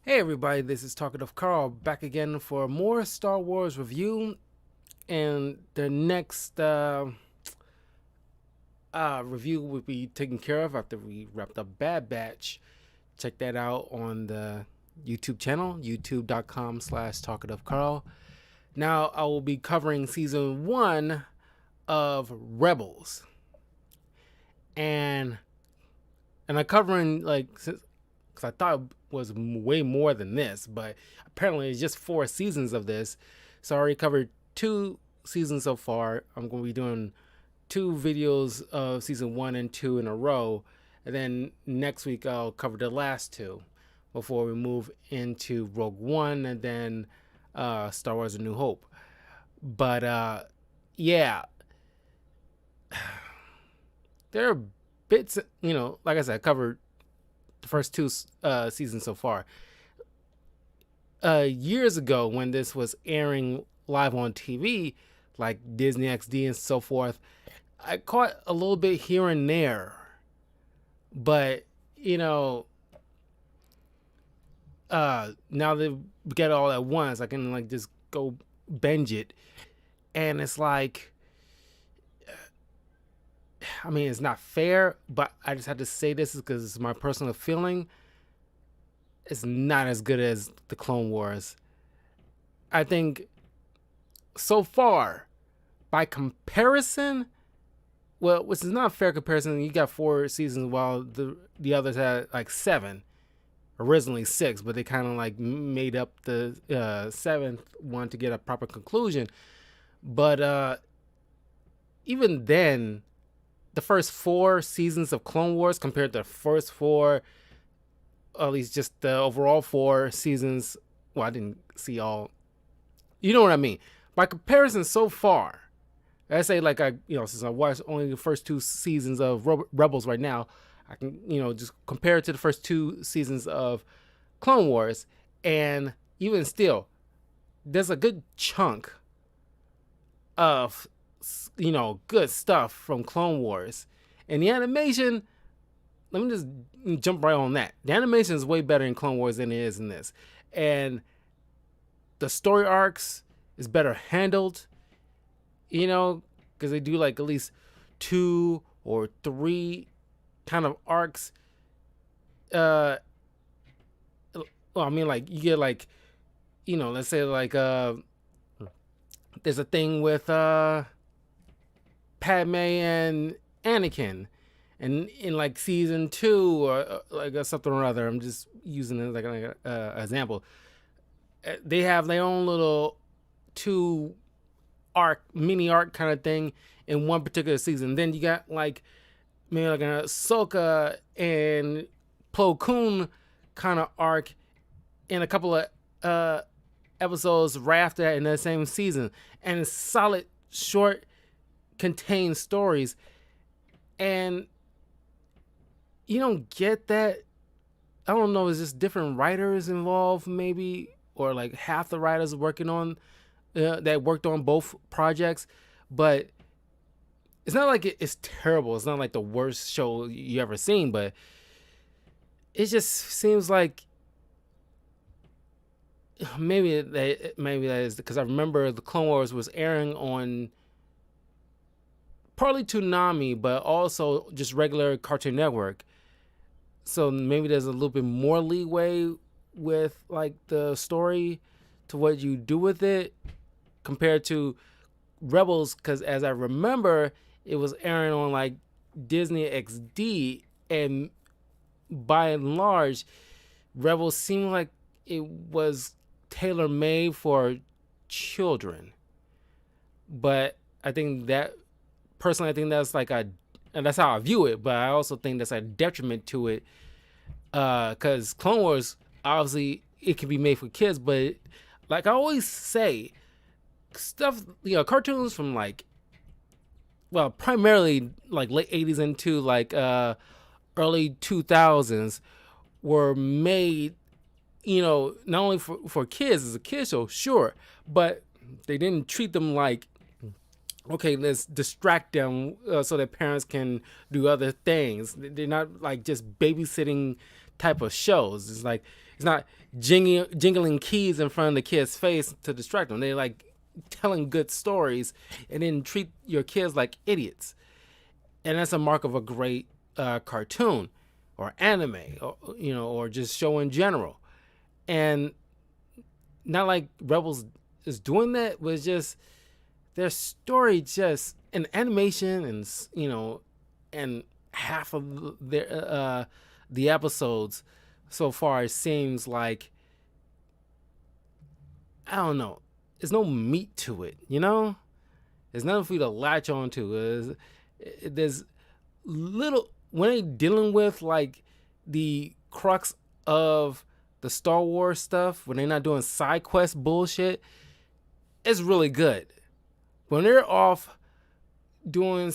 Hey everybody, this is Talkative Carl back again for more Star Wars review. And the next review will be taken care of after we wrapped up Bad Batch. Check that out on the YouTube channel, youtube.com/Talkative Carl. Now I will be covering season 1 of Rebels. And I'm covering because I thought it was way more than this, but apparently it's just 4 seasons of this. So I already covered 2 seasons so far. I'm going to be doing 2 videos of season 1 and 2 in a row, and then next week I'll cover the last 2 before we move into Rogue One and then Star Wars: A New Hope. But yeah, there are bits, like I said, I covered the first 2 seasons so far. Years ago, when this was airing live on TV, like Disney XD and so forth, I caught a little bit here and there. But, now that we get it all at once, I can just go binge it. And it's like, I mean, it's not fair, but I just had to say this because it's my personal feeling. It's not as good as the Clone Wars. I think so far, by comparison, well, which is not a fair comparison. You got 4 seasons while the others had 7, originally 6, but they kind of made up the 7th one to get a proper conclusion. But even then, the first 4 seasons of Clone Wars compared to the first 4, at least just the overall 4 seasons. Well, I didn't see all. You know what I mean? By comparison, so far, I say since I watched only the first 2 seasons of Rebels right now, I can just compare it to the first 2 seasons of Clone Wars, and even still, there's a good chunk of good stuff from Clone Wars. And the animation, let me just jump right on that. The animation is way better in Clone Wars than it is in this. And the story arcs is better handled, because they do at least 2 or 3 kind of arcs. Well, I mean, you get let's say there's a thing with Padme and Anakin, and in season 2 or something or other, I'm just using it an example. They have their own little 2 mini arc kind of thing in one particular season. Then you got maybe an Ahsoka and Plo Koon kind of arc in a couple of episodes right after that in that same season, and it's solid, short, contained stories. And you don't get that. I don't know, is just different writers involved maybe, or half the writers working on that worked on both projects. But it's not it's terrible. It's not the worst show you ever seen, but it just seems like maybe that is because I remember the Clone Wars was airing on partly Toonami, but also just regular Cartoon Network. So maybe there's a little bit more leeway with the story to what you do with it compared to Rebels, because as I remember, it was airing on Disney XD, and by and large, Rebels seemed like it was tailor-made for children. But I think that personally, I think that's and that's how I view it, but I also think that's a detriment to it, because Clone Wars, obviously it can be made for kids, but I always say, stuff, cartoons from primarily late 80s into early 2000s were made, not only for kids as a kid show, sure, but they didn't treat them like okay, let's distract them so that parents can do other things. They're not like just babysitting type of shows. It's not jingling keys in front of the kid's face to distract them. They're like telling good stories and then treat your kids like idiots. And that's a mark of a great cartoon or anime, or or just show in general. And not like Rebels is doing that, but it's just their story, just an animation, and and half of the episodes so far, it seems like, I don't know, there's no meat to it. There's nothing for you to latch on to. There's little when they dealing with like the crux of the Star Wars stuff, when they're not doing side quest bullshit. It's really good. When they're off doing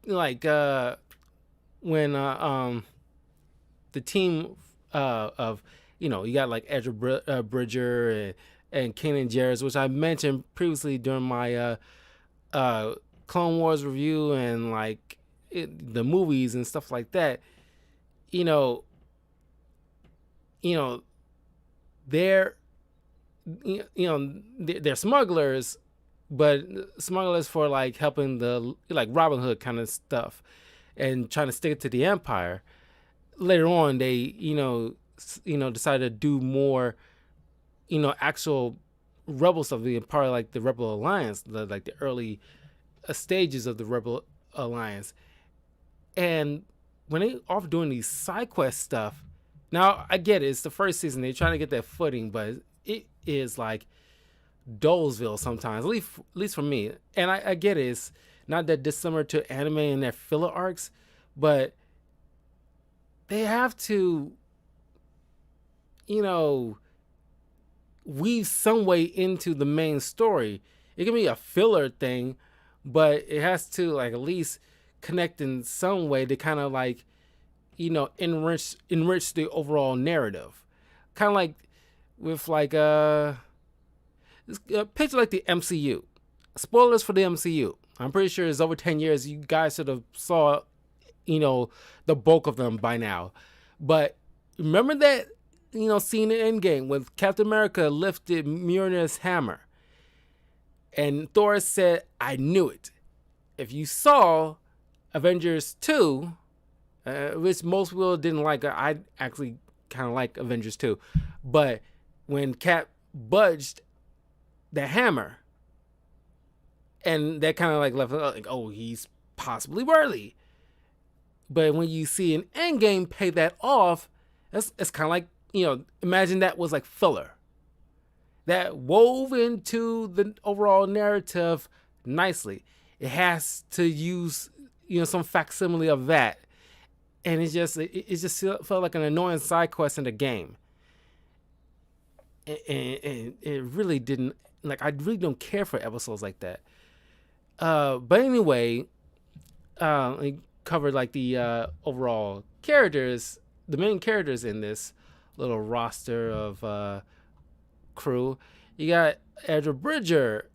like when the team of you got like Edra Bridger and Kanan Jairus, which I mentioned previously during my Clone Wars review, and like the movies and stuff like that. You know, they're they're smugglers, but smugglers for like helping the like Robin Hood kind of stuff, and trying to stick it to the Empire. Later on, they decided to do more, actual rebel stuff, being part of like the Rebel Alliance, like the early stages of the Rebel Alliance. And when they off doing these side quest stuff, now I get it, it's the first season, they're trying to get that footing, but it is like Dolesville sometimes, at least for me. And I get it, it's not that dissimilar to anime and their filler arcs, but they have to, weave some way into the main story. It can be a filler thing, but it has to like at least connect in some way to kind of like, enrich the overall narrative. Kind of like with like picture like the MCU. Spoilers for the MCU. I'm pretty sure it's over 10 years. You guys should have saw, the bulk of them by now. But remember that, scene in Endgame with Captain America lifted Mjolnir's hammer. And Thor said, I knew it. If you saw Avengers 2, which most people didn't like, I actually kind of like Avengers 2. But when Cap budged the hammer, and that kind of like left like, oh, he's possibly worthy. But when you see an Endgame pay that off, it's kind of like, imagine that was like filler. That wove into the overall narrative nicely. It has to use, some facsimile of that. And it just felt like an annoying side quest in the game. And it really didn't, like, I really don't care for episodes like that. But anyway, we covered like the overall characters, the main characters in this little roster of crew. You got Edra Bridger.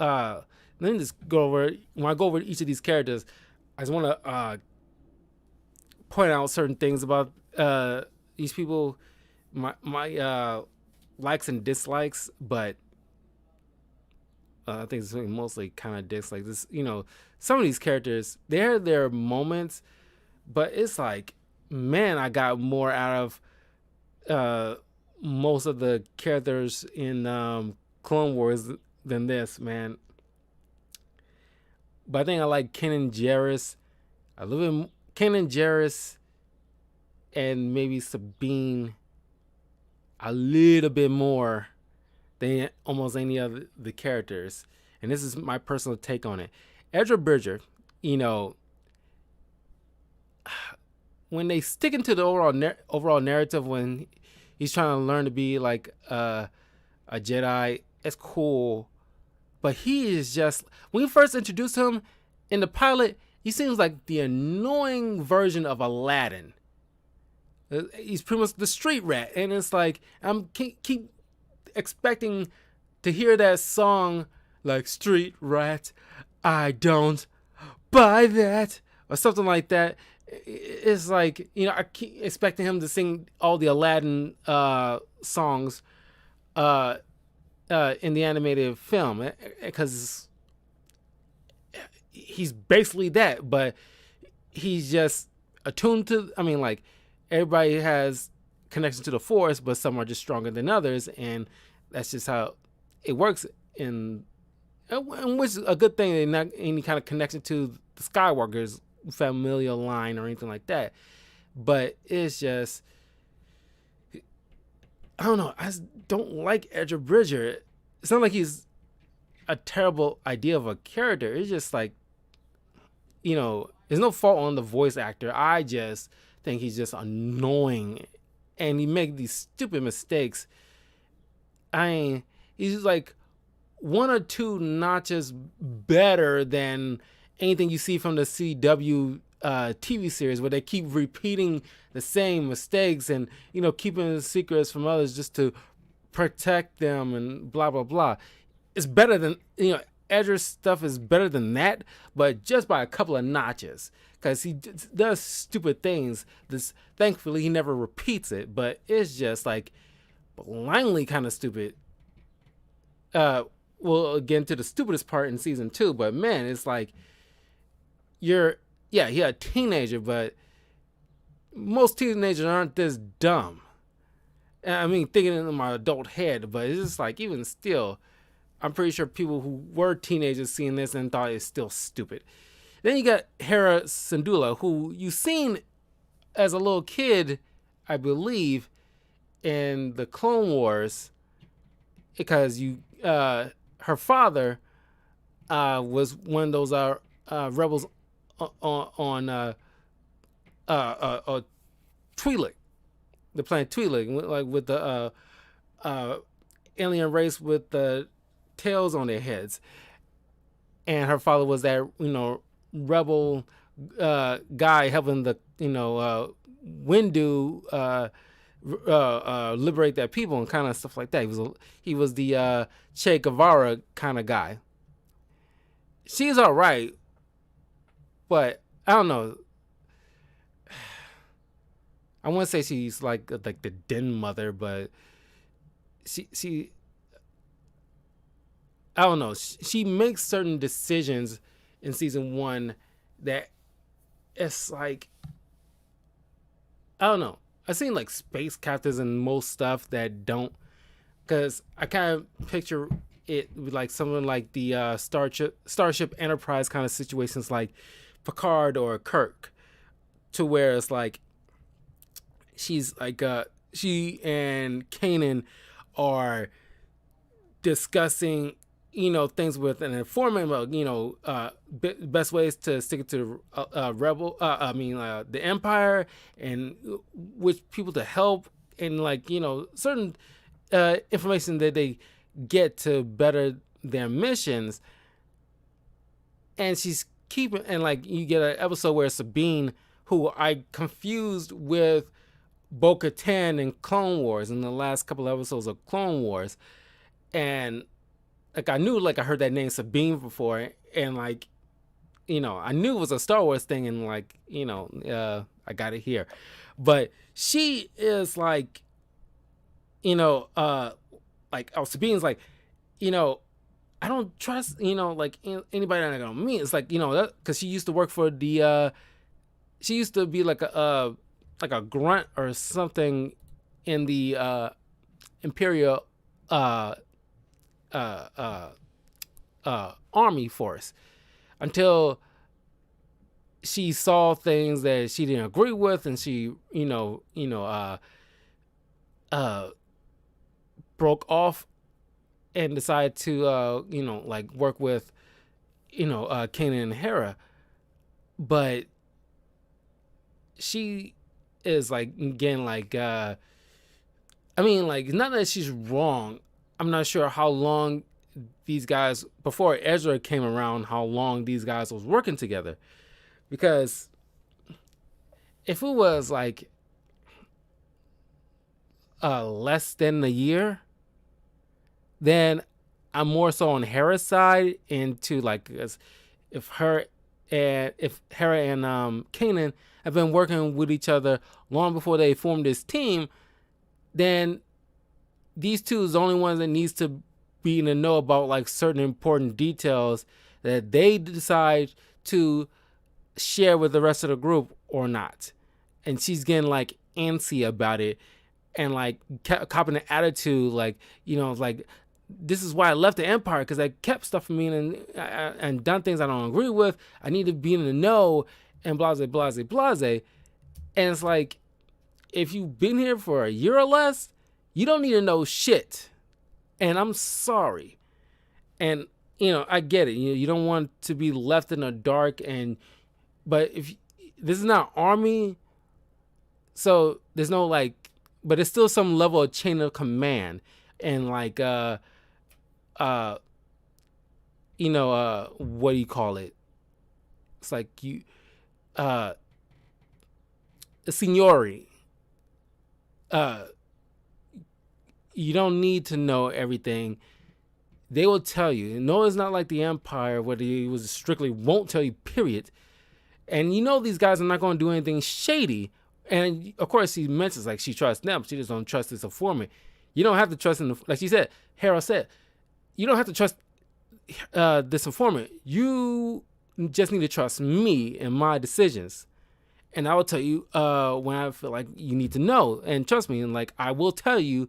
Let me just go over, when I go over each of these characters, I just want to point out certain things about these people, my likes and dislikes, but I think it's mostly kind of dislikes. This, some of these characters, they have their moments, but it's like, man, I got more out of most of the characters in Clone Wars than this, man. But I think I like Kanan Jairus. I live in Kanan Jairus and maybe Sabine a little bit more than almost any of the characters. And this is my personal take on it. Edra Bridger, when they stick into the overall narrative, when he's trying to learn to be like a Jedi, it's cool. But he is just, when you first introduced him in the pilot, he seems like the annoying version of Aladdin. He's pretty much the street rat. And it's like, I'm keep expecting to hear that song, like, street rat, I don't buy that, or something like that. It's like, I keep expecting him to sing all the Aladdin songs uh, in the animated film, because he's basically that, but he's just attuned to. I mean, like, everybody has connection to the Force, but some are just stronger than others, and that's just how it works. Which is a good thing. Not any kind of connection to the Skywalker's familial line or anything like that. But it's just, I don't know. I just don't like Edra Bridger. It's not like he's a terrible idea of a character. It's just like, there's no fault on the voice actor. I just think he's just annoying, and he make these stupid mistakes. He's like one or two notches better than anything you see from the CW TV series, where they keep repeating the same mistakes and keeping secrets from others just to protect them and blah blah blah. It's better than Edra's stuff is better than that, but just by a couple of notches, because he does stupid things. Thankfully he never repeats it, but it's just like blindly kind of stupid. We'll get into the stupidest part in season 2, but man, it's like you're a teenager, but most teenagers aren't this dumb. I mean, thinking in my adult head, but it's just like, even still, I'm pretty sure people who were teenagers seeing this and thought it's still stupid. Then you got Hera Syndulla, who you seen as a little kid, I believe, in the Clone Wars, because her father was one of those rebels on Twi'lek, the planet Twi'lek, like with the alien race with the tails on their heads, and her father was that rebel guy helping the Windu liberate their people and kind of stuff like that. He was the Che Guevara kind of guy. She's all right, but I don't know. I want to say she's like the den mother, but she I don't know. She makes certain decisions in season 1 that it's like, I don't know. I've seen like space captains and most stuff that don't, because I kind of picture it like something like the Starship Enterprise kind of situations, like Picard or Kirk, to where it's like she's like she and Kanan are discussing things with an informant about best ways to stick it to the Empire, and which people to help, and like certain information that they get to better their missions. And she's keeping, and like you get an episode where Sabine, who I confused with Bo-Katan in Clone Wars, in the last couple of episodes of Clone Wars, and like I knew, like I heard that name Sabine before, and like I knew it was a Star Wars thing, and like I got it here, but she is like Sabine's like I don't trust like anybody that I'm gonna meet. It's like because she used to work for the she used to be like a grunt or something in the Imperial army force, until she saw things that she didn't agree with, and she broke off and decided to like work with Kanan and Hera. But she is like, again, like I mean, like, not that she's wrong. I'm not sure how long these guys, before Ezra came around, how long these guys was working together. Because if it was like less than a year, then I'm more so on Hera's side, into like, if Hera and Kanan have been working with each other long before they formed this team, then these two is the only ones that needs to be in the know about like certain important details that they decide to share with the rest of the group or not. And she's getting like antsy about it and like copping an attitude like, like, this is why I left the Empire, because I kept stuff from me and done things I don't agree with. I need to be in the know and blase, blase, blase. And it's like, if you've been here for a year or less, you don't need to know shit. And I'm sorry. And, I get it. You don't want to be left in the dark. But if this is not Army, so there's no like, but it's still some level of chain of command. And like, what do you call it? It's like a seniority. You don't need to know everything. They will tell you. No, it's not like the Empire where it was strictly won't tell you, period. And these guys are not going to do anything shady. And of course, she mentions like she trusts them. She just don't trust this informant. You don't have to trust in like she said, Hera said, you don't have to trust this informant. You just need to trust me and my decisions. And I will tell you when I feel like you need to know. And trust me, and like I will tell you,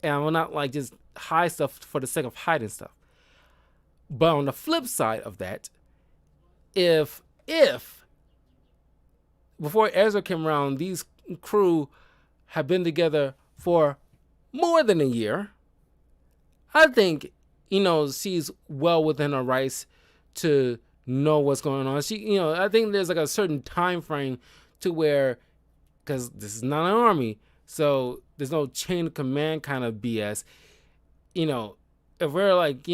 and I will not like just hide stuff for the sake of hiding stuff. But on the flip side of that, if before Ezra came around, these crew have been together for more than a year, I think, she's well within her rights to know what's going on. She, I think there's like a certain time frame to where, because this is not an army, so there's no chain of command kind of BS. If we're like,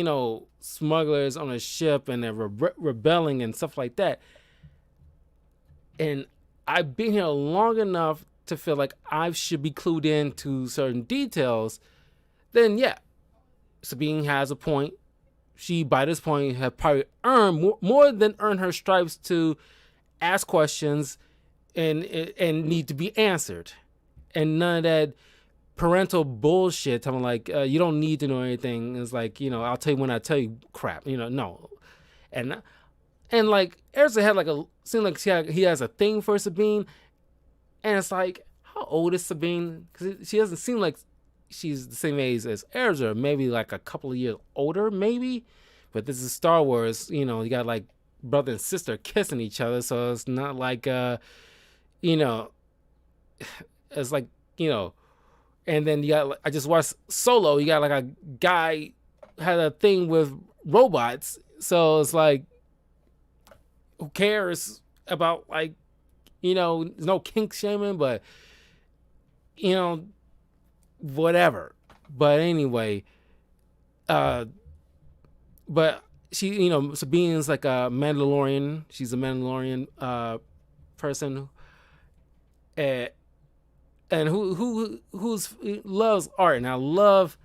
smugglers on a ship and they're rebelling and stuff like that, and I've been here long enough to feel like I should be clued in to certain details, then yeah, Sabine has a point. She, by this point, have probably earned more than earned her stripes to ask questions and need to be answered. And none of that parental bullshit. I'm like, you don't need to know anything. It's like, I'll tell you when I tell you crap. No. And like Erza had like seemed like he has a thing for Sabine, and it's like, how old is Sabine? Because she doesn't seem like she's the same age as Erza, maybe like a couple of years older, maybe. But this is Star Wars, you got like brother and sister kissing each other, so it's not like it's like and then you got, I just watched Solo. You got like a guy had a thing with robots, so it's like, who cares about like, there's no kink shaming, but whatever. But anyway, but she, Sabine's like a Mandalorian. She's a Mandalorian person, and who loves art. And I love,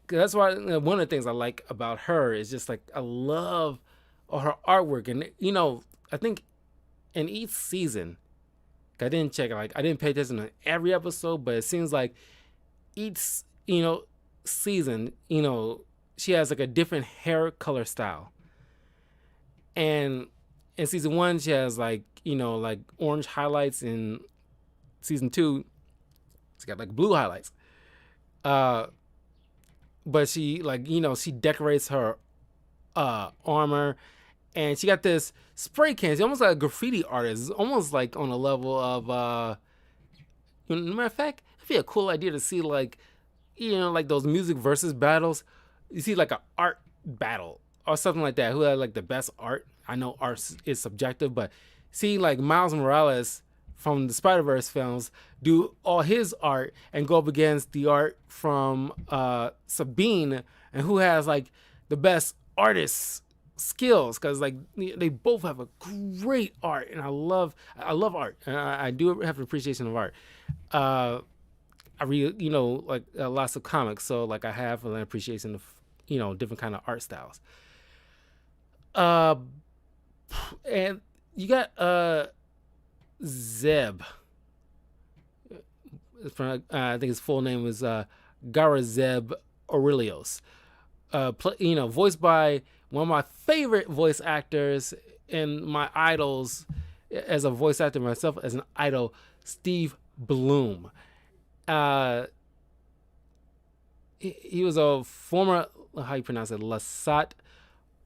that's why one of the things I like about her is just like I love her artwork. And I think in each season, I didn't check, like I didn't pay attention to every episode, but it seems like each season, she has like a different hair color style. And in season 1, she has like like orange highlights. In season 2, she's got like blue highlights. But she like she decorates her armor, and she got this spray can. She's almost like a graffiti artist. It's almost like on a level of matter of fact, it'd be a cool idea to see like like those music versus battles. You see like an art battle or something like that. Who had like the best art? I know art is subjective, but see like Miles Morales from the Spider-Verse films do all his art and go up against the art from Sabine, and who has like the best artist skills, because like they both have a great art, and I love art. I do have an appreciation of art. I read like lots of comics, so like I have an appreciation of different kind of art styles. Uh, and you got Zeb. I think his full name was Garazeb Aurelios. Voiced by one of my favorite voice actors and my idols as a voice actor myself, as an idol, Steve Bloom. He was a former, how you pronounce it, Lasat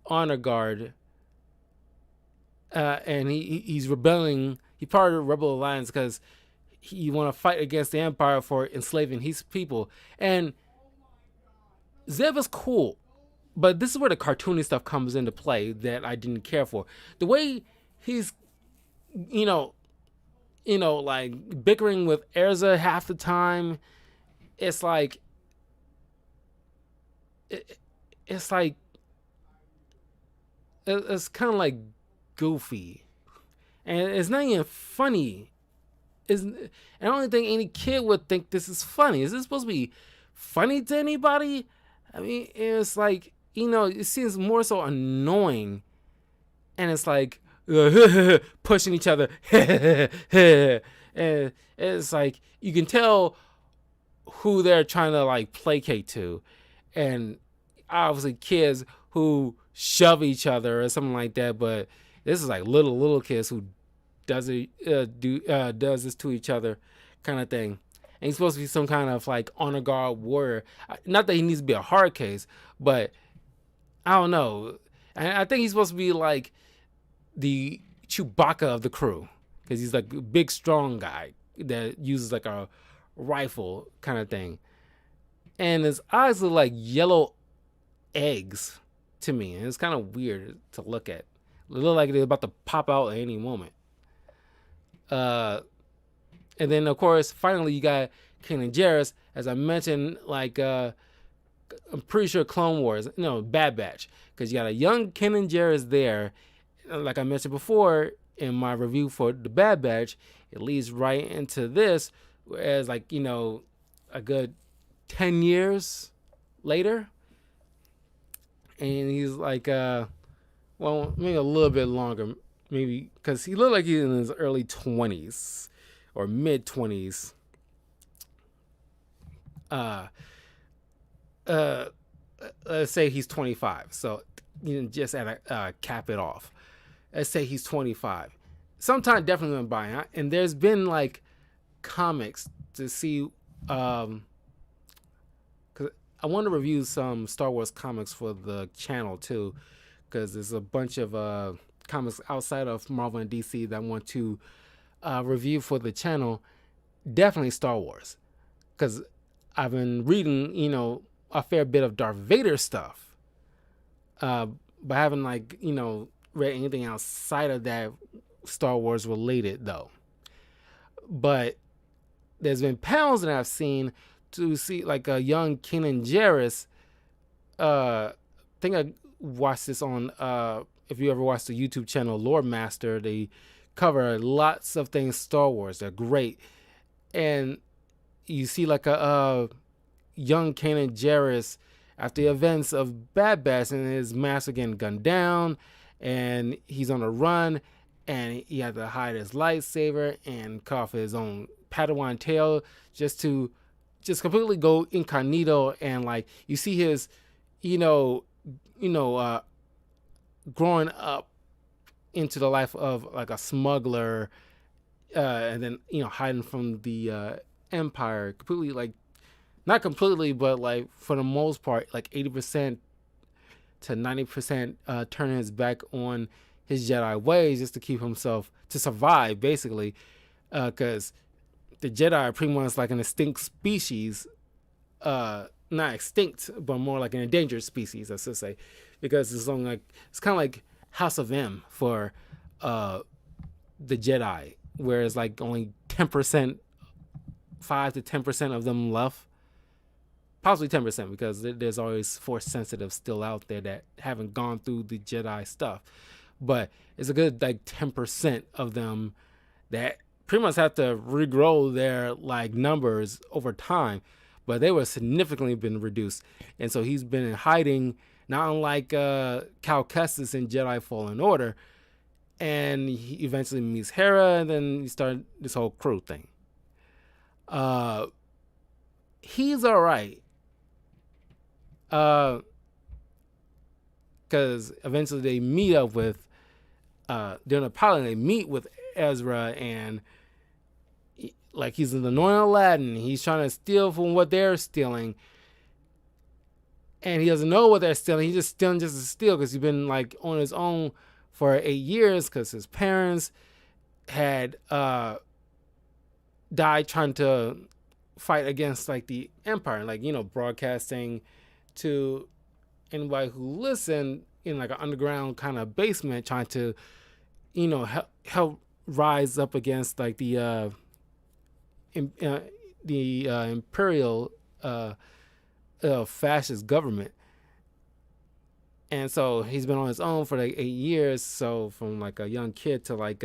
honor guard, and he's rebelling. He's part of the Rebel Alliance because he want to fight against the Empire for enslaving his people. And Zeb is cool, but this is where the cartoony stuff comes into play that I didn't care for. The way he's, like bickering with Erza half the time, it's like, it's like, it's kind of like goofy, and it's not even funny. I don't think any kid would think this is funny. Is this supposed to be funny to anybody? I mean, it's like, it seems more so annoying, and it's like pushing each other, and it's like you can tell who they're trying to like placate to, and obviously kids who shove each other or something like that. But this is like little kids who does this to each other, kind of thing. And he's supposed to be some kind of like honor guard warrior. Not that he needs to be a hard case, but I don't know. I think he's supposed to be like the Chewbacca of the crew, because he's like a big strong guy that uses like a rifle kind of thing, and his eyes look like yellow eggs to me, and it's kind of weird to look at. They look like they're about to pop out at any moment. And then of course, finally you got Kanan Jairus, as I mentioned. Like, I'm pretty sure Clone Wars, Bad Batch, because you got a young Kanan Jairus there. Like I mentioned before in my review for the Bad Batch, it leads right into this, whereas like, a good 10 years later, and he's like, well, maybe a little bit longer, maybe, because he looked like he's in his early 20s or mid 20s. Let's say he's 25. So just cap it off. Let's say he's 25. Sometime definitely went by, and there's been like comics to see. Cause I want to review some Star Wars comics for the channel too, because there's a bunch of comics outside of Marvel and DC that I want to review for the channel. Definitely Star Wars, because I've been reading, a fair bit of Darth Vader stuff, but I haven't read anything outside of that Star Wars related though. But there's been panels that I've seen to see like a young Kanan Jairus. I think I watched this on, if you ever watched the YouTube channel Lore Master, they cover lots of things Star Wars. They're great. And you see like a young Kanan Jairus after the events of Bad Batch, and his master getting gunned down, and he's on a run, and he had to hide his lightsaber and cut off his own Padawan tail just to completely go incognito. And like you see his, growing up into the life of like a smuggler, and then hiding from the Empire completely, like not completely, but like for the most part, like 80% to 90% turning his back on his Jedi ways just to keep himself, to survive basically, because the Jedi are pretty much like an extinct species, not extinct, but more like an endangered species, I should say, because it's kind of like House of M for the Jedi, whereas like only 10%, 5 to 10% of them left. Possibly 10%, because there's always Force sensitive still out there that haven't gone through the Jedi stuff. But it's a good like 10% of them that pretty much have to regrow their like numbers over time. But they were significantly been reduced, and so he's been in hiding not unlike Cal Kestis in Jedi Fallen Order. And he eventually meets Hera, and then you start this whole crew thing. He's all right. Because eventually they meet up with, during the pilot, they meet with Ezra, and like he's an anointed Aladdin. He's trying to steal from what they're stealing. And he doesn't know what they're stealing. He's just stealing just to steal because he's been like on his own for 8 years because his parents had died trying to fight against like the Empire, like, you know, broadcasting to anybody who listened in like an underground kind of basement, trying to, you know, help rise up against like the imperial fascist government. And so he's been on his own for like 8 years. So from like a young kid to like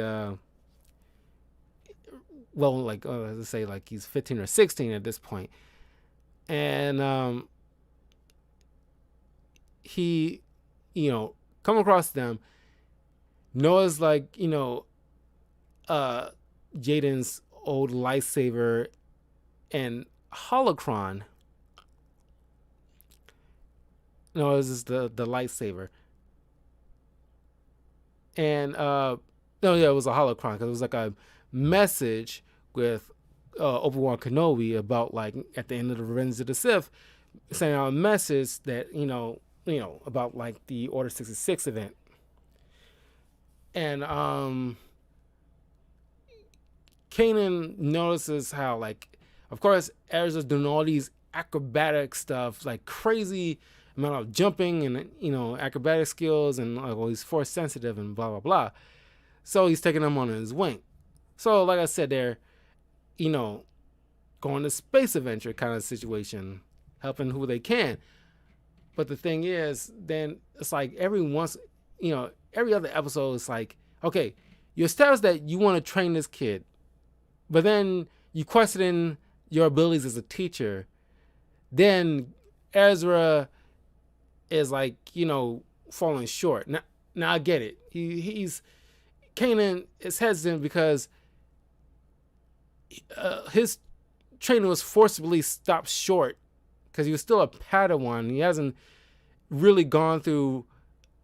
let's say like he's 15 or 16 at this point. And he, you know, come across them, knows like, you know, Jaden's old lightsaber and holocron. No, this is the lightsaber. And no, yeah, it was a holocron because it was like a message with Obi-Wan Kenobi about like at the end of the Revenge of the Sith, sending out a message that you know about like the Order 66 event. And Kanan notices how like, of course, Ezra's doing all these acrobatic stuff, like crazy amount of jumping and, you know, acrobatic skills, and like, well, he's force sensitive and blah blah blah. So he's taking them on his wing. So like I said, they're, you know, going to space adventure kind of situation, helping who they can. But the thing is, then it's like every other episode is like, okay, you establish that you want to train this kid, but then you question your abilities as a teacher. Then Ezra is like, you know, falling short. Now I get it. Kanan is hesitant because his training was forcibly stopped short because he was still a Padawan. He hasn't really gone through,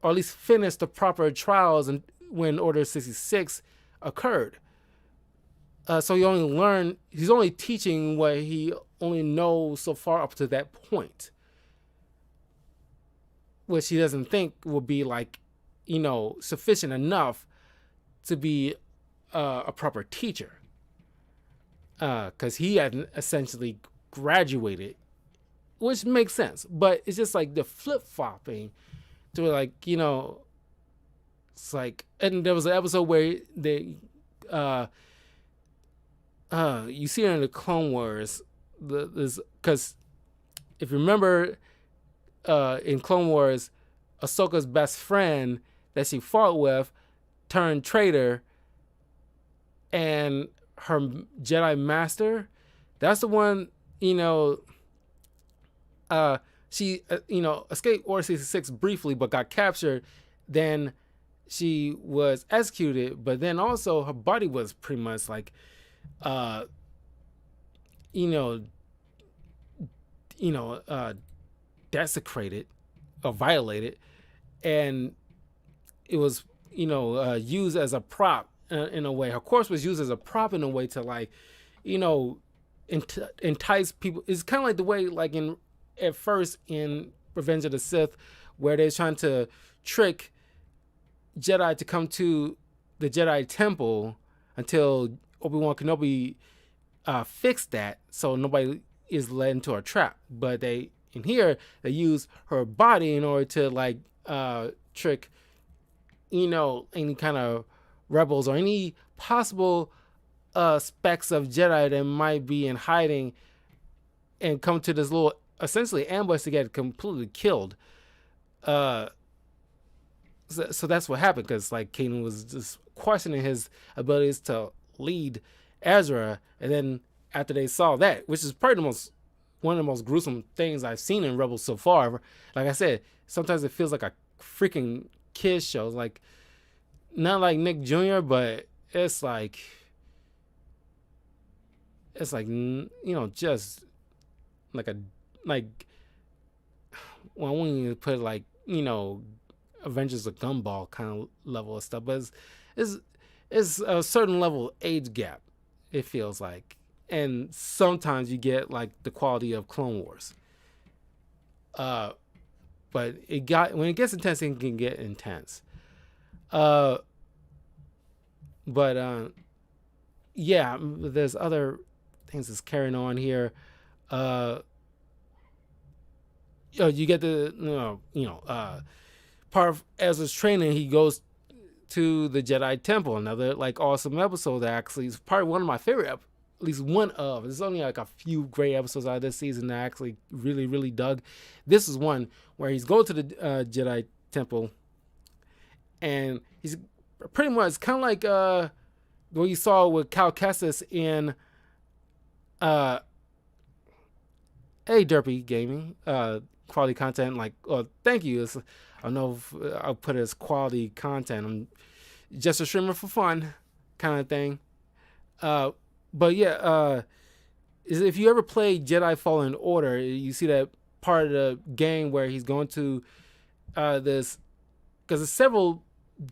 or at least finished the proper trials and when Order 66 occurred. So he's only teaching what he only knows so far up to that point, which he doesn't think will be like, you know, sufficient enough to be a proper teacher. Because he hadn't essentially graduated, which makes sense. But it's just like the flip-flopping to like, you know, it's like, and there was an episode where they, you see it in the Clone Wars, because if you remember, in Clone Wars, Ahsoka's best friend that she fought with turned traitor, and her Jedi Master, that's the one, you know, she, you know, escaped Order 66 briefly, but got captured. Then she was executed, but then also her body was pretty much like, desecrated or violated, and it was, you know, used as a prop in a way. Her corpse was used as a prop in a way to like, you know, entice people. It's kind of like the way like at first in Revenge of the Sith, where they're trying to trick Jedi to come to the Jedi Temple until Obi-Wan Kenobi fixed that, so nobody is led into a trap. But they use her body in order to like trick, you know, any kind of rebels or any possible specks of Jedi that might be in hiding, and come to this little essentially ambush to get completely killed. So that's what happened, because like Kanan was just questioning his abilities to lead Ezra, and then after they saw that, which is probably one one of the most gruesome things I've seen in Rebels so far. Like I said, sometimes it feels like a freaking kids show. Like, not like Nick Jr., but it's like just like when you put like, Avengers of Gumball kind of level of stuff, but it's a certain level of age gap, it feels like. And sometimes you get like the quality of Clone Wars. But when it gets intense, it can get intense. Yeah, there's other things that's carrying on here. You get the part of Ezra's training. He goes to the Jedi Temple. Another like awesome episode that actually is probably one of my favorite, at least one of. There's only like a few great episodes out of this season that I actually really, really dug. This is one where he's going to the Jedi Temple, and he's pretty much kind of like what you saw with Cal Kestis in Derpy Gaming, quality content. Like, thank you. I don't know if I'll put it as quality content. I'm just a streamer for fun, kind of thing. But yeah, if you ever play Jedi Fallen Order, you see that part of the game where he's going to this, because there's several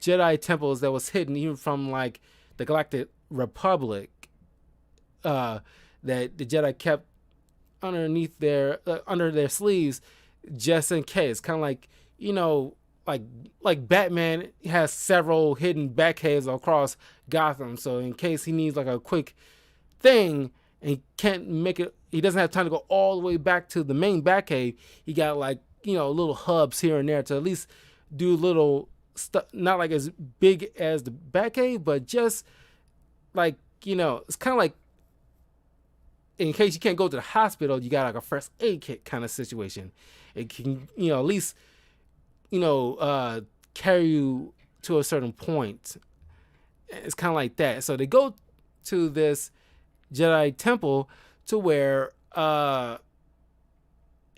Jedi temples that was hidden even from like the Galactic Republic, that the Jedi kept underneath under their sleeves just in case. Kind of like, like Batman has several hidden Batcaves across Gotham, so in case he needs like a quick thing and he can't make it, he doesn't have time to go all the way back to the main Batcave, he got like, little hubs here and there to at least do little stuff, not like as big as the Batcave, but just like, it's kind of like, in case you can't go to the hospital, you got like a first aid kit kind of situation. It can, at least, carry you to a certain point. It's kind of like that. So they go to this Jedi temple to where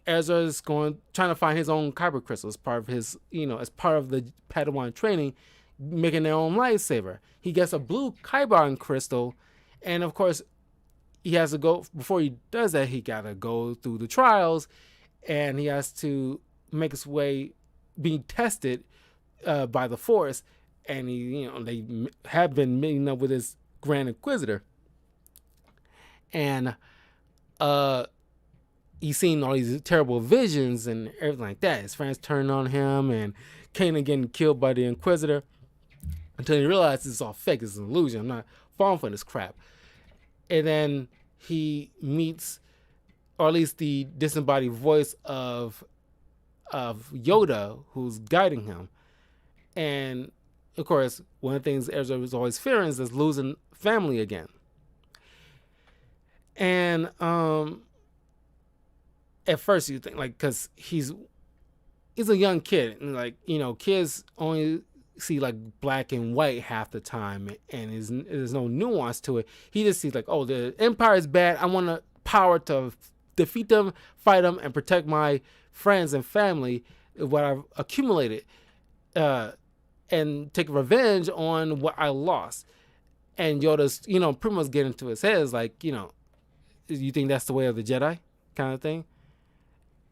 Ezra is trying to find his own kyber crystal as part of his, as part of the Padawan training, making their own lightsaber. He gets a blue kyber crystal, and of course, he has to go, before he does that, he got to go through the trials, and he has to make his way being tested by the Force. And they have been meeting up with his Grand Inquisitor. And he's seen all these terrible visions and everything like that. His friends turn on him, and Kanan getting killed by the Inquisitor, until he realizes it's all fake, it's an illusion. I'm not falling for this crap. And then he meets, or at least the disembodied voice of Yoda, who's guiding him. And of course, one of the things Ezra was always fearing is losing family again. And at first you think, like, because he's a young kid, and like, kids only see like black and white half the time, and there's no nuance to it. He just sees like, oh, the Empire is bad, I want the power to defeat them, fight them, and protect my friends and family, what I've accumulated, and take revenge on what I lost. And Yoda's, pretty much getting into his head is like, you think that's the way of the Jedi kind of thing?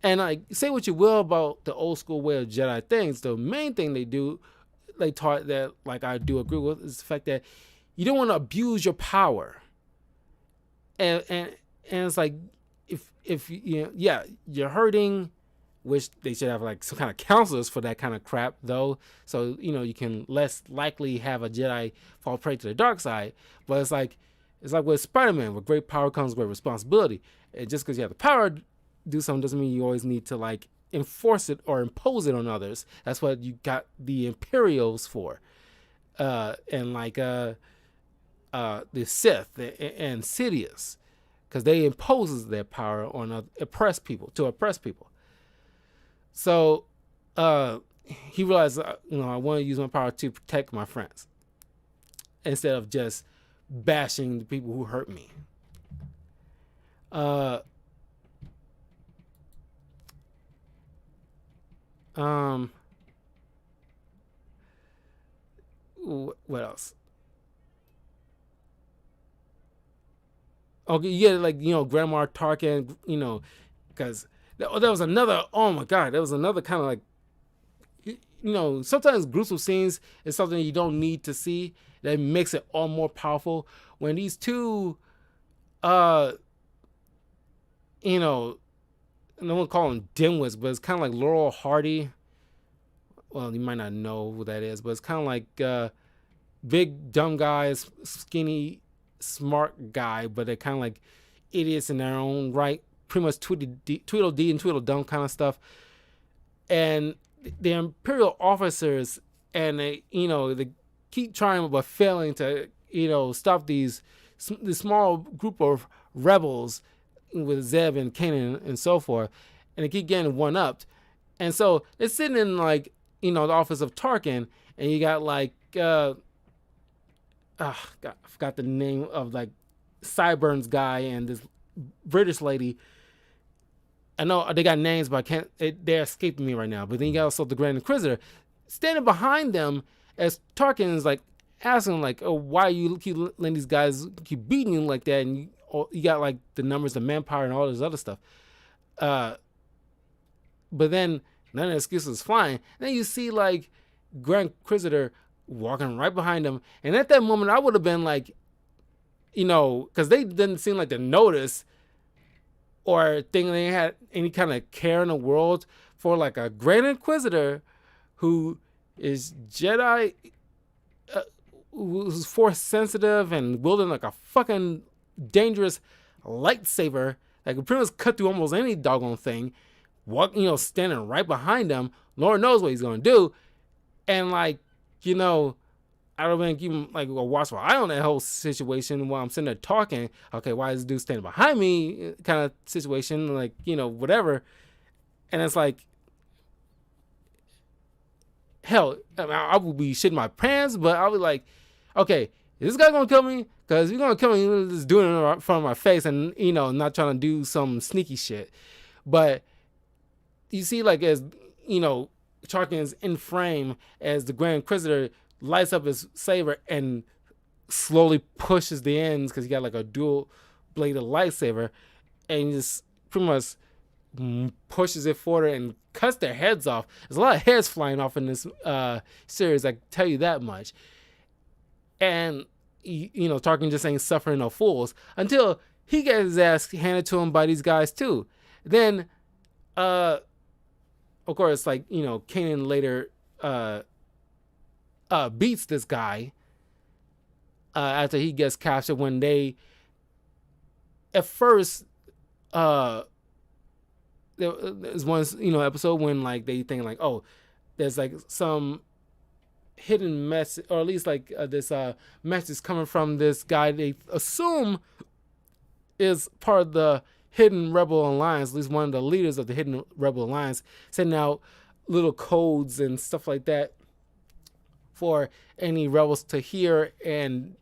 And like, say what you will about the old school way of Jedi things, the main thing they taught that, like, I do agree with, is the fact that you don't want to abuse your power. And it's like, if you're hurting, which they should have like some kind of counselors for that kind of crap though, so you can less likely have a Jedi fall prey to the dark side. But it's like with Spider-Man, with great power comes great responsibility. And just because you have the power to do something doesn't mean you always need to like enforce it or impose it on others. That's what you got the Imperials for, and like the Sith and Sidious, because they imposes their power on oppress people. So he realized, I want to use my power to protect my friends instead of just bashing the people who hurt me. Um, what else? Okay, yeah, like Grandma Tarkin, because there was another. Oh my God, there was another kind of like sometimes gruesome scenes is something you don't need to see that makes it all more powerful. When these two, uh, you know, no one call them dimwits, but it's kind of like Laurel Hardy. Well, you might not know who that is, but it's kind of like big dumb guys, skinny smart guy, but they're kind of like idiots in their own right. Pretty much Tweedledee and Tweedledum kind of stuff. And the Imperial officers, and they keep trying but failing to stop this small group of rebels with Zeb and Kanan and so forth, and they keep getting one upped. And so they're sitting in like the office of Tarkin, and you got like I forgot the name of like Sideburns guy and this British lady. I know they got names, but they're escaping me right now. But then you got also the Grand Inquisitor standing behind them as Tarkin is like asking like, "Oh, why you keep letting these guys keep beating you like that?" And you got like the numbers of manpower and all this other stuff. But then none of the excuses flying. And then you see like Grand Inquisitor walking right behind them, and at that moment I would have been like, because they didn't seem like to notice or think they had any kind of care in the world for like a Grand Inquisitor who is Jedi, who's force sensitive and wielding like a fucking dangerous lightsaber that could pretty much cut through almost any doggone thing. Standing right behind him, Lord knows what he's gonna do, and like, I don't even keep like a watchful eye on that whole situation while I'm sitting there talking. Okay, why is this dude standing behind me? Kind of situation, like whatever. And it's like, hell, I would be shitting my pants, but I'll be like, okay, is this guy gonna kill me? Because if you're gonna kill me, just doing it in front of my face, and not trying to do some sneaky shit. But you see, like as Tarkin's in frame as the Grand Inquisitor lights up his saber and slowly pushes the ends because he got like a dual bladed lightsaber, and just pretty much pushes it forward and cuts their heads off. There's a lot of heads flying off in this series, I can tell you that much. And Tarkin just ain't suffering no fools until he gets his ass handed to him by these guys too. Then of course, like Kanan later beats this guy after he gets captured. When they at first there's one episode when like they think like, oh, there's like some hidden message, or at least like this message coming from this guy they assume is part of the hidden rebel alliance, at least one of the leaders of the hidden rebel alliance, sending out little codes and stuff like that for any rebels to hear and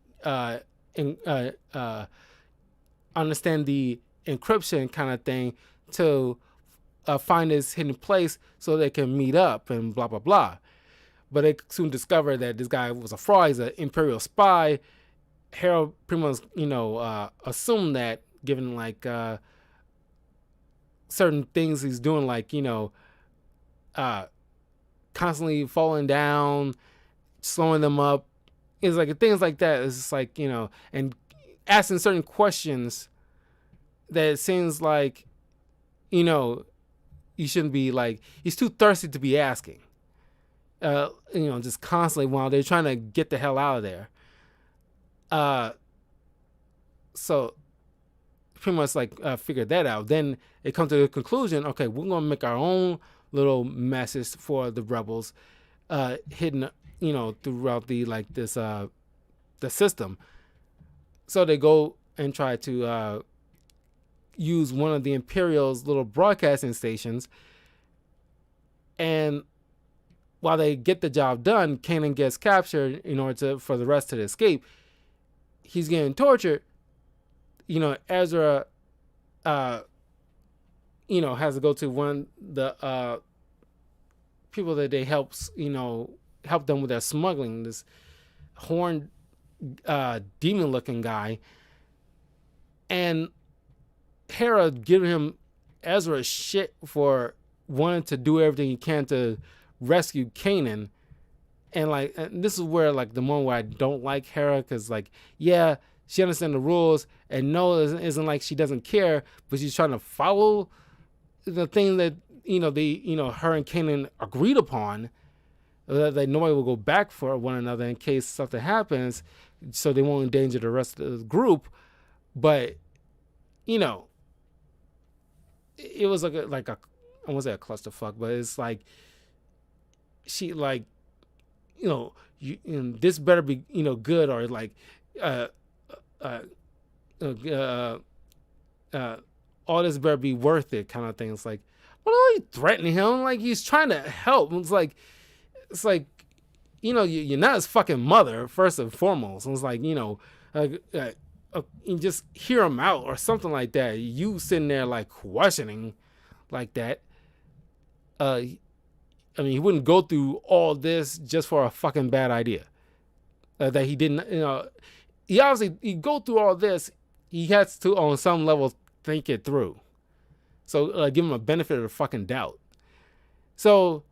understand the encryption kind of thing to find this hidden place so they can meet up and blah blah blah. But they soon discover that this guy was a fraud. He's an Imperial spy. Hera pretty much assumed that, given like certain things he's doing, like constantly falling down, slowing them up. It's like things like that. It's just like and asking certain questions that it seems like you shouldn't be, like, he's too thirsty to be asking. Just constantly while they're trying to get the hell out of there. So pretty much like figured that out. Then they come to the conclusion, okay, we're gonna make our own little message for the rebels, hidden throughout the system. So they go and try to use one of the Imperial's little broadcasting stations, and while they get the job done, Kanan gets captured in order for the rest to escape. He's getting tortured. Ezra, has to go to one the people that they help them with their smuggling. This horned demon looking guy, and Hera giving him Ezra shit for wanting to do everything he can to rescue Kanan. And this is where like the moment where I don't like Hera, because like, yeah, she understands the rules, and no, it isn't like she doesn't care, but she's trying to follow the thing that her and Kanan agreed upon, that nobody will go back for one another in case something happens, so they won't endanger the rest of the group. But it was like a I won't say a clusterfuck, but it's like she like this better be good, or like all this better be worth it kind of thing. It's like, what are you threatening him? Like, he's trying to help. It's like you're not his fucking mother, first and foremost. And it's like, you just hear him out or something like that. You sitting there like questioning like that. I mean, he wouldn't go through all this just for a fucking bad idea. That he didn't, he obviously go through all this. He has to, on some level, think it through. So give him a benefit of the fucking doubt. So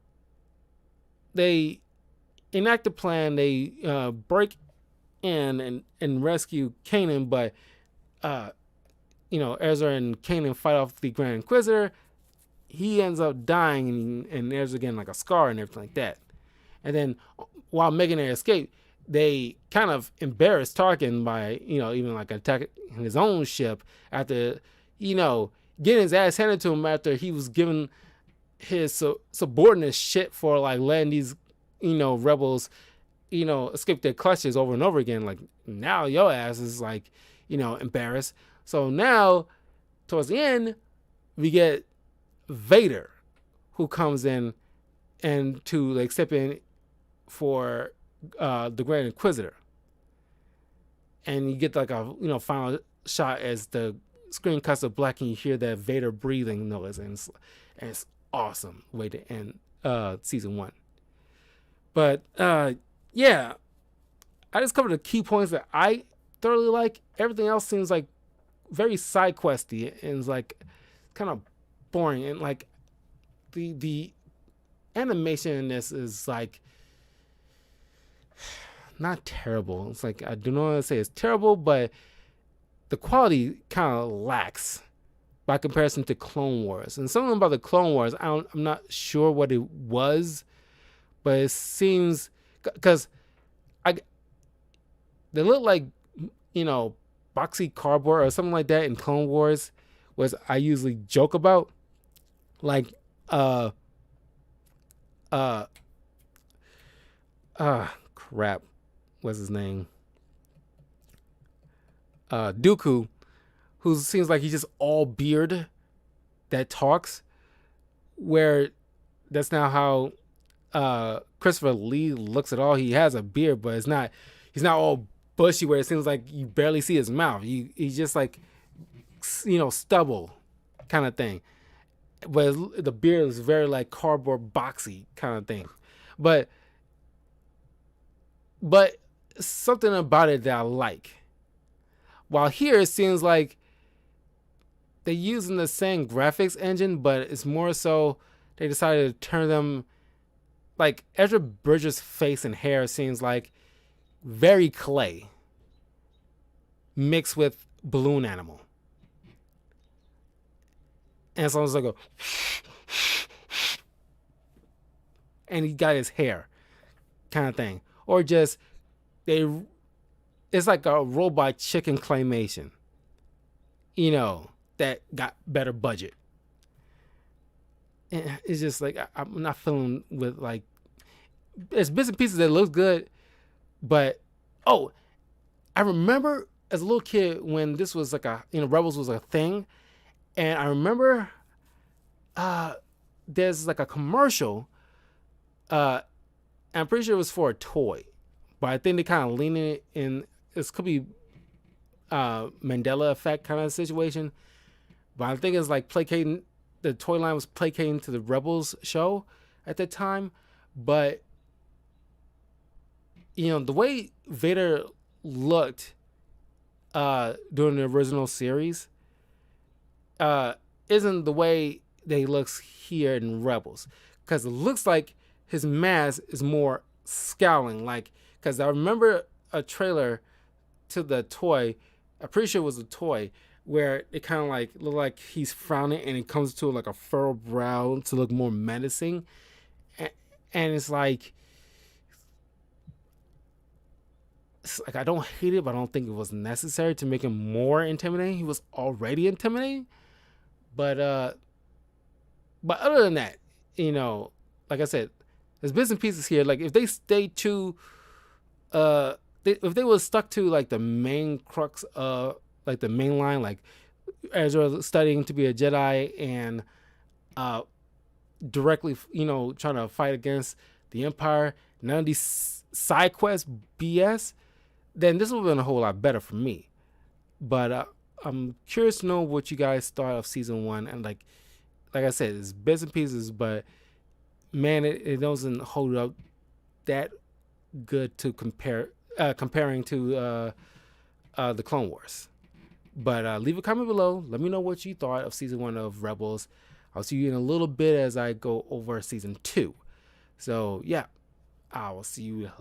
they enact a plan. They break in and rescue Kanan, but Ezra and Kanan fight off the Grand Inquisitor. He ends up dying, and Ezra getting like a scar and everything like that. And then while making their escape, they kind of embarrass Tarkin by even like attacking his own ship after getting his ass handed to him after he was given his subordinates shit for like letting these rebels escape their clutches over and over again. Like, now your ass is like embarrassed. So now towards the end we get Vader, who comes in and to like step in for the Grand Inquisitor, and you get like a final shot as the screen cuts to black and you hear that Vader breathing noise, and it's awesome way to end season 1. But yeah, I just covered the key points that I thoroughly like. Everything else seems like very side questy and it's like kind of boring, and like the animation in this is like not terrible. It's like, I do not want to say it's terrible, but the quality kind of lacks by comparison to Clone Wars. And something about the Clone Wars, I'm not sure what it was, but it seems, because they look like boxy cardboard or something like that in Clone Wars, was I usually joke about. Like crap, what's his name? Dooku, who seems like he's just all beard that talks, where that's not how Christopher Lee looks at all. He has a beard, but he's not all bushy where it seems like you barely see his mouth. He's just like stubble kind of thing, but the beard is very like cardboard boxy kind of thing. But something about it that I like. While here it seems like they're using the same graphics engine, but it's more so they decided to turn them, like Edra Bridger's face and hair seems like very clay mixed with balloon animal. And so it's like and he got his hair kind of thing. Or just it's like a robot chicken claymation, that got better budget. And it's just like, I'm not feeling with like, there's bits and pieces that look good, but I remember as a little kid when this was like Rebels was a thing, and I remember there's like a commercial, I'm pretty sure it was for a toy, but I think they kind of lean it in. This could be Mandela effect kind of situation, but I think it's like placating. The toy line was placating to the Rebels show. at the time, but the way Vader looked during the original series isn't the way that he looks here in Rebels, because it looks like his mask is more scowling. Like, because I remember a trailer to the toy, I'm pretty sure it was a toy, where it kind of like looked like he's frowning and it comes to like a furrowed brow to look more menacing. And it's like I don't hate it, but I don't think it was necessary to make him more intimidating. He was already intimidating. But other than that, like I said, there's bits and pieces here. Like if they stay to if they were stuck to like the main crux of like the main line, like Ezra studying to be a Jedi and directly, trying to fight against the Empire, none of these side quest BS, then this would have been a whole lot better for me. But I'm curious to know what you guys thought of season 1. And like I said, it's bits and pieces, but man, it doesn't hold up that good to comparing to the Clone Wars. But leave a comment below. Let me know what you thought of season 1 of Rebels. I'll see you in a little bit as I go over season 2. So yeah, I will see you